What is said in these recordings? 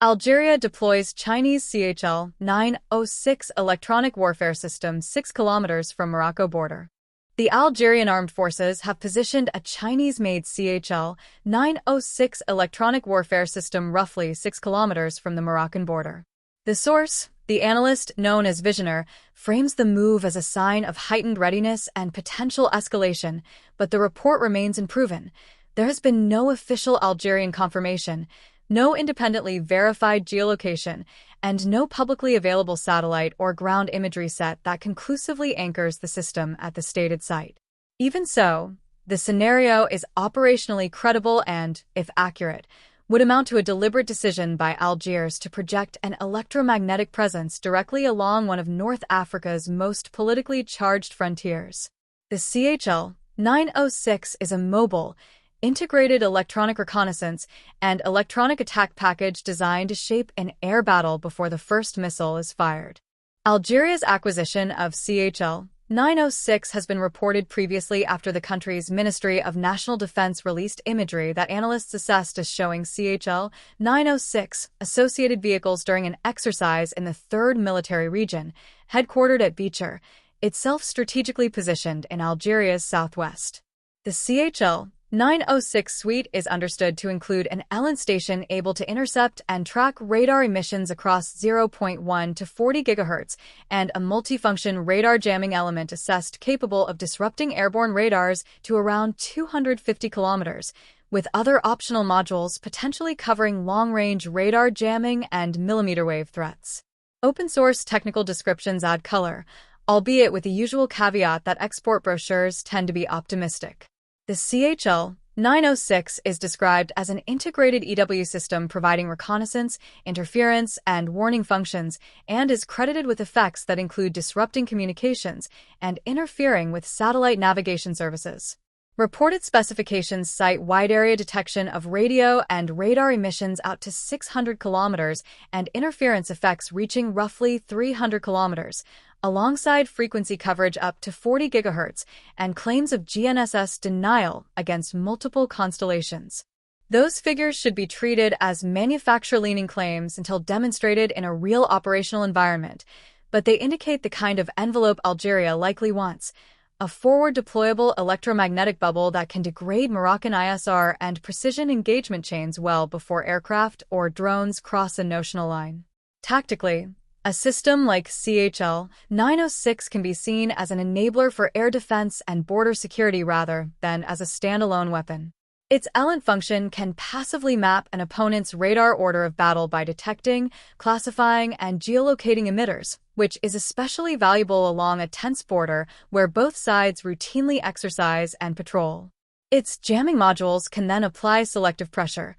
Algeria deploys Chinese CHL-906 electronic warfare system 6 kilometers from Morocco border. The Algerian armed forces have positioned a Chinese-made CHL-906 electronic warfare system roughly 6 kilometers from the Moroccan border. The source, the analyst known as Visioner, frames the move as a sign of heightened readiness and potential escalation, but the report remains unproven. There has been no official Algerian confirmation, no independently verified geolocation, and no publicly available satellite or ground imagery set that conclusively anchors the system at the stated site. Even so, the scenario is operationally credible and, if accurate, would amount to a deliberate decision by Algiers to project an electromagnetic presence directly along one of North Africa's most politically charged frontiers. The CHL-906 is a mobile, integrated electronic reconnaissance and electronic attack package designed to shape an air battle before the first missile is fired. Algeria's acquisition of CHL-906 has been reported previously after the country's Ministry of National Defense released imagery that analysts assessed as showing CHL-906 associated vehicles during an exercise in the 3rd Military Region, headquartered at Becher, itself strategically positioned in Algeria's southwest. The CHL-906 suite is understood to include an LN station able to intercept and track radar emissions across 0.1 to 40 GHz and a multifunction radar jamming element assessed capable of disrupting airborne radars to around 250 kilometers, with other optional modules potentially covering long-range radar jamming and millimeter-wave threats. Open-source technical descriptions add color, albeit with the usual caveat that export brochures tend to be optimistic. The CHL-906 is described as an integrated EW system providing reconnaissance, interference, and warning functions, and is credited with effects that include disrupting communications and interfering with satellite navigation services. Reported specifications cite wide-area detection of radio and radar emissions out to 600 kilometers and interference effects reaching roughly 300 kilometers, alongside frequency coverage up to 40 GHz and claims of GNSS denial against multiple constellations. Those figures should be treated as manufacturer-leaning claims until demonstrated in a real operational environment, but they indicate the kind of envelope Algeria likely wants: a forward-deployable electromagnetic bubble that can degrade Moroccan ISR and precision engagement chains well before aircraft or drones cross a notional line. Tactically, a system like CHL-906 can be seen as an enabler for air defense and border security rather than as a standalone weapon. Its LN function can passively map an opponent's radar order of battle by detecting, classifying, and geolocating emitters, which is especially valuable along a tense border where both sides routinely exercise and patrol. Its jamming modules can then apply selective pressure,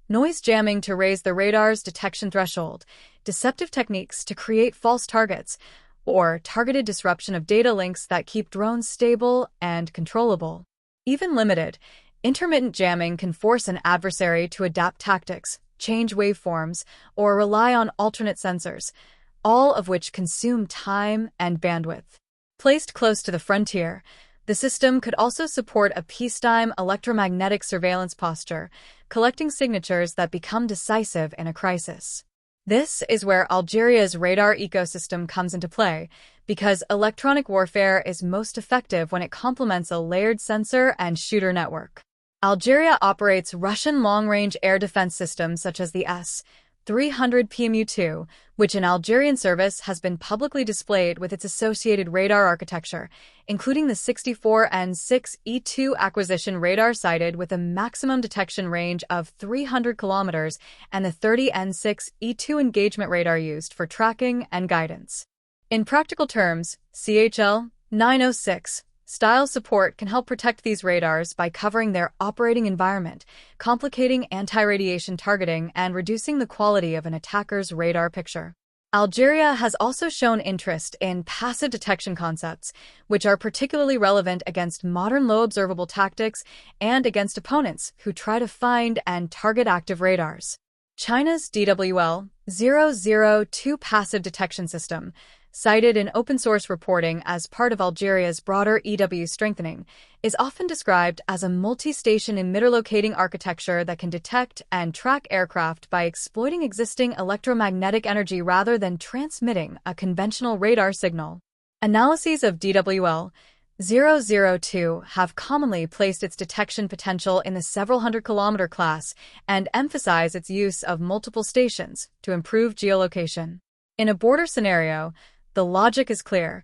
noise jamming to raise the radar's detection threshold, deceptive techniques to create false targets, or targeted disruption of data links that keep drones stable and controllable. Even limited, intermittent jamming can force an adversary to adapt tactics, change waveforms, or rely on alternate sensors, all of which consume time and bandwidth. Placed close to the frontier, the system could also support a peacetime electromagnetic surveillance posture, collecting signatures that become decisive in a crisis. This is where Algeria's radar ecosystem comes into play, because electronic warfare is most effective when it complements a layered sensor and shooter network. Algeria operates Russian long-range air defense systems such as the S-300 PMU-2, which in Algerian service has been publicly displayed with its associated radar architecture, including the 64N6E2 acquisition radar sighted with a maximum detection range of 300 kilometers and the 30N6E2 engagement radar used for tracking and guidance. In practical terms, CHL-906 style support can help protect these radars by covering their operating environment, complicating anti-radiation targeting, and reducing the quality of an attacker's radar picture. Algeria has also shown interest in passive detection concepts, which are particularly relevant against modern low-observable tactics and against opponents who try to find and target active radars. China's DWL-002 passive detection system, cited in open-source reporting as part of Algeria's broader EW strengthening, is often described as a multi-station emitter-locating architecture that can detect and track aircraft by exploiting existing electromagnetic energy rather than transmitting a conventional radar signal. Analyses of DWL-002 have commonly placed its detection potential in the several hundred-kilometer class and emphasize its use of multiple stations to improve geolocation. In a border scenario, the logic is clear.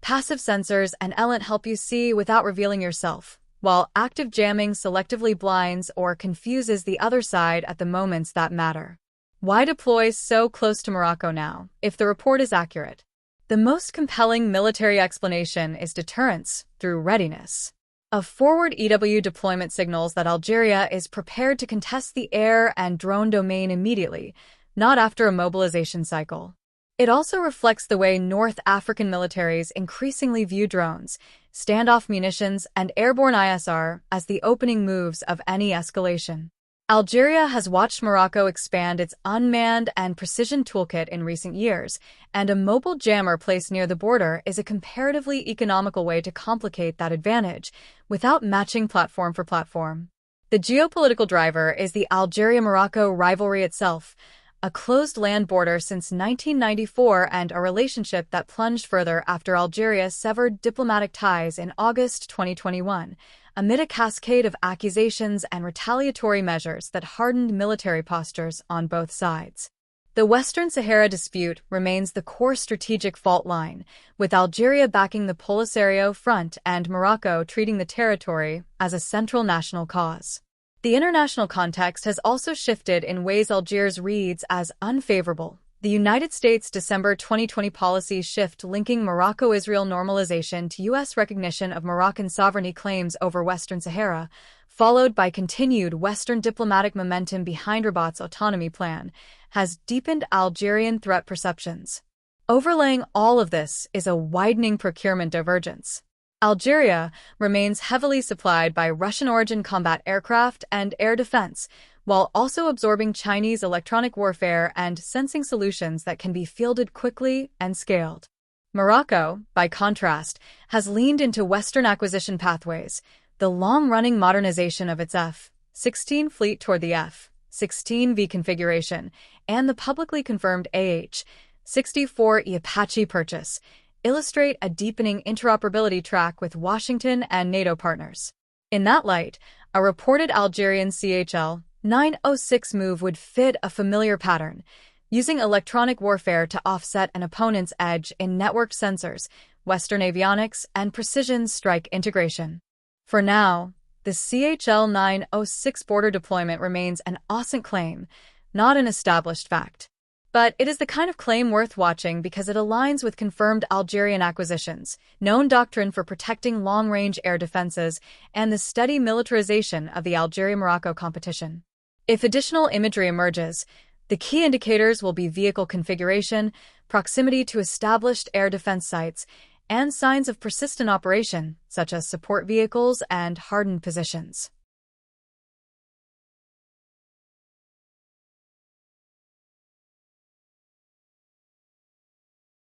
Passive sensors and ELINT help you see without revealing yourself, while active jamming selectively blinds or confuses the other side at the moments that matter. Why deploy so close to Morocco now, if the report is accurate? The most compelling military explanation is deterrence through readiness. A forward EW deployment signals that Algeria is prepared to contest the air and drone domain immediately, not after a mobilization cycle. It also reflects the way North African militaries increasingly view drones, standoff munitions, and airborne ISR as the opening moves of any escalation. Algeria has watched Morocco expand its unmanned and precision toolkit in recent years, and a mobile jammer placed near the border is a comparatively economical way to complicate that advantage, without matching platform for platform. The geopolitical driver is the Algeria-Morocco rivalry itself, a closed land border since 1994 and a relationship that plunged further after Algeria severed diplomatic ties in August 2021, amid a cascade of accusations and retaliatory measures that hardened military postures on both sides. The Western Sahara dispute remains the core strategic fault line, with Algeria backing the Polisario Front and Morocco treating the territory as a central national cause. The international context has also shifted in ways Algiers reads as unfavorable. The United States' December 2020 policy shift linking Morocco-Israel normalization to U.S. recognition of Moroccan sovereignty claims over Western Sahara, followed by continued Western diplomatic momentum behind Rabat's autonomy plan, has deepened Algerian threat perceptions. Overlaying all of this is a widening procurement divergence. Algeria remains heavily supplied by Russian-origin combat aircraft and air defense, while also absorbing Chinese electronic warfare and sensing solutions that can be fielded quickly and scaled. Morocco, by contrast, has leaned into Western acquisition pathways, the long-running modernization of its F-16 fleet toward the F-16V configuration, and the publicly confirmed AH-64E Apache purchase, illustrate a deepening interoperability track with Washington and NATO partners. In that light, a reported Algerian CHL-906 move would fit a familiar pattern, using electronic warfare to offset an opponent's edge in networked sensors, Western avionics, and precision strike integration. For now, the CHL-906 border deployment remains an OSINT claim, not an established fact. But it is the kind of claim worth watching because it aligns with confirmed Algerian acquisitions, known doctrine for protecting long-range air defenses, and the steady militarization of the Algeria-Morocco competition. If additional imagery emerges, the key indicators will be vehicle configuration, proximity to established air defense sites, and signs of persistent operation, such as support vehicles and hardened positions.